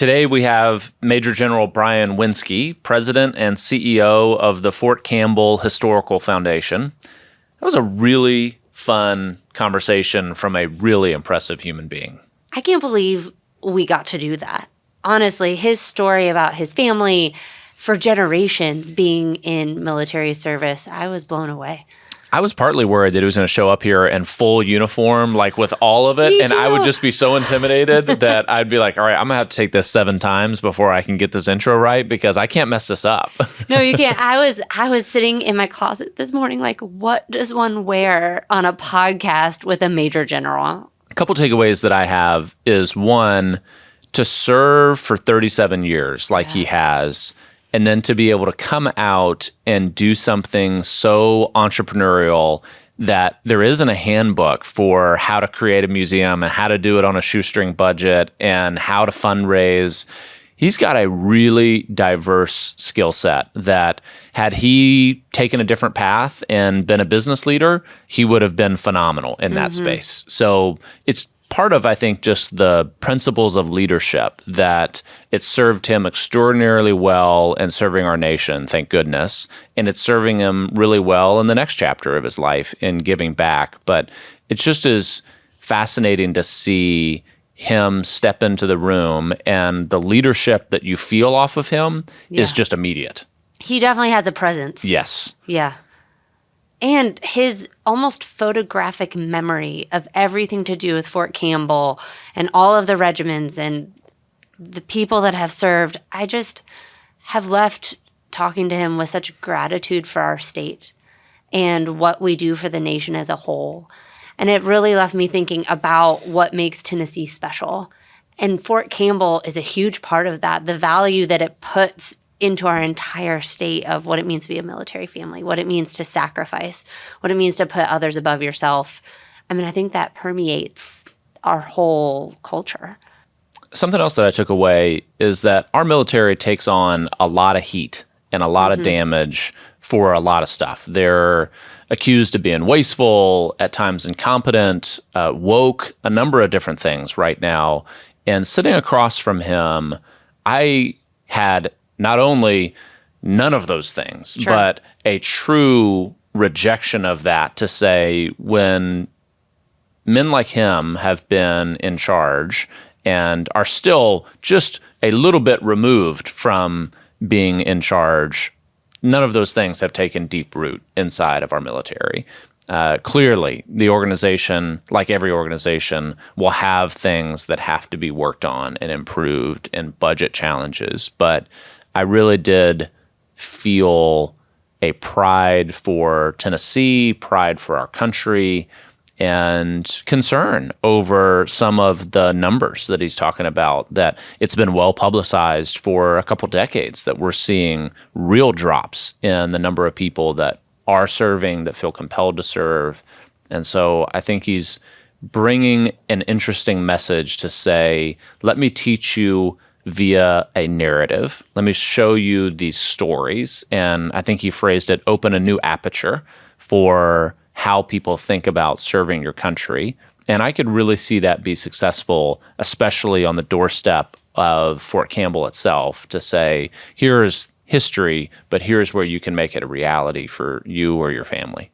Today we have Major General Winski, President and CEO of the Fort Campbell Historical Foundation. That was a really fun conversation from a really impressive human being. I can't believe we got to do that. Honestly, his story about his family for generations being in military service, I was blown away. I was partly worried that he was going to show up here in full uniform, like with all of it. Me and too. I would just be so intimidated that I'd be like, all right, I'm going to have to take this 7 times before I can get this intro right because I can't mess this up. No, you can't. I was sitting in my closet this morning like, what does one wear on a podcast with a major general? A couple takeaways that I have is one, to serve for 37 years like he has, and then to be able to come out and do something so entrepreneurial that there isn't a handbook for how to create a museum and how to do it on a shoestring budget and how to fundraise. He's got a really diverse skill set that had he taken a different path and been a business leader, he would have been phenomenal in that space. So it's part of, I think, just the principles of leadership that it served him extraordinarily well in serving our nation, thank goodness. And it's serving him really well in the next chapter of his life in giving back. But it's just as fascinating to see him step into the room, and the leadership that you feel off of him is just immediate. He definitely has a presence. Yes. Yeah. And his almost photographic memory of everything to do with Fort Campbell and all of the regiments and the people that have served, I just have left talking to him with such gratitude for our state and what we do for the nation as a whole. And it really left me thinking about what makes Tennessee special. And Fort Campbell is a huge part of that, the value that it puts into our entire state of what it means to be a military family, what it means to sacrifice, what it means to put others above yourself. I mean, I think that permeates our whole culture. Something else that I took away is that our military takes on a lot of heat and a lot of damage for a lot of stuff. They're accused of being wasteful, at times incompetent, woke, a number of different things right now. And sitting across from him, I had not only none of those things, but a true rejection of that to say when men like him have been in charge and are still just a little bit removed from being in charge, none of those things have taken deep root inside of our military. Clearly, the organization, like every organization, will have things that have to be worked on and improved and budget challenges. But I really did feel a pride for Tennessee, pride for our country, and concern over some of the numbers that he's talking about, that it's been well publicized for a couple decades that we're seeing real drops in the number of people that are serving, that feel compelled to serve. And so I think he's bringing an interesting message to say, let me teach you via a narrative. Let me show you these stories. And I think he phrased it, open a new aperture for how people think about serving your country. And I could really see that be successful, especially on the doorstep of Fort Campbell itself, to say, here's history, but here's where you can make it a reality for you or your family.